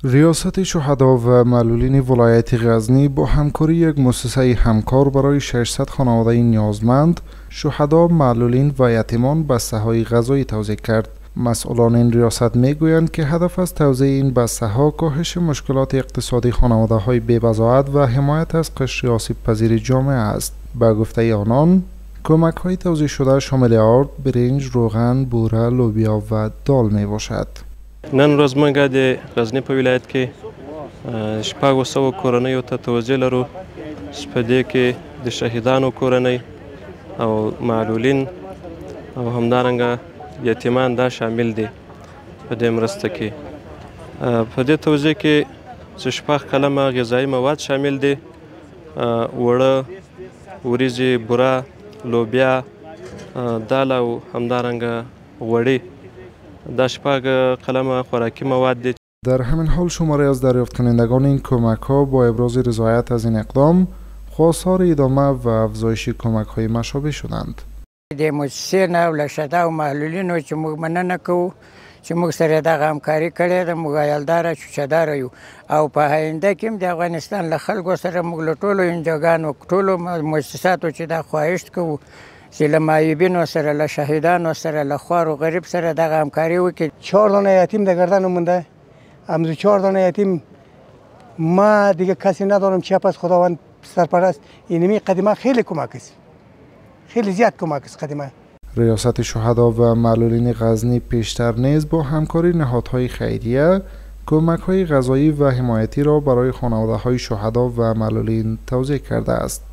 ریاست شهدا و معلولین ولایت غزنی با همکاری یک مؤسسه همکار برای 600 خانواده نیازمند، شهدا، معلولین و یتیمان بسته‌های غذایی توزیع کرد. مسئولان این ریاست میگویند که هدف از توزیع این بسته‌ها کاهش مشکلات اقتصادی خانواده‌های بی‌بضاعت و حمایت از قشر آسیب پذیر جامعه است. به گفته آنان، کمک‌های توزیع شده شامل آرد، برنج، روغن، بوره، لوبیا و دال می باشد. نن ورځ موږ د غزنی په ولایت کې شپږ سوه کورنیو ته توزیع لرو، په دې کې د شهیدانو کورنۍ او معلولین او همدارنګه یتیمان دا شامل دي. په دې مرسته کې په دې توزیع کې څه شپږ کلمه غذایي مواد شامل دي: اوړه، وریجې، بوره، لوبیا، دال او همدارنګه غوړي. دا شپږ قلمه خوراکی مواد دي. در همین حال شماری از دریافت کنندگان این کمک ها با ابراز رضایت از این اقدام خواستار ادامه و افزایش کمک های مشابه شدند. د مؤسسې نه او له شهدا او معلولینو چې موږ مننه کوو چې موږ سره دغه همکاري کړې ده. موږ عیالداره شوچهداره یو او په آینده کې هم د افغانستان له خلکو سره موږ له ټولو انجوګانو ټولو مؤسساتو چې دا خواهش کوو چې له معیوبینو سره، له شهیدانو سره، له خوار و غریب سره دغه همکاري وکړي. 4 دانه یتیم در گردن مونده. امروز 4 دانه یتیم ما دیگه کسی ندارم چه پس خداوند سرپرست. اینمی قدیمه خیلی کمک است، خیلی زیاد کمک است قدیمه. ریاست شهدا و معلولین غزنی پیشتر نیز با همکاری نهادهای خیریه کمک‌های غذایی و حمایتی را برای خانواده‌های شهدا و معلولین توزیع کرده است.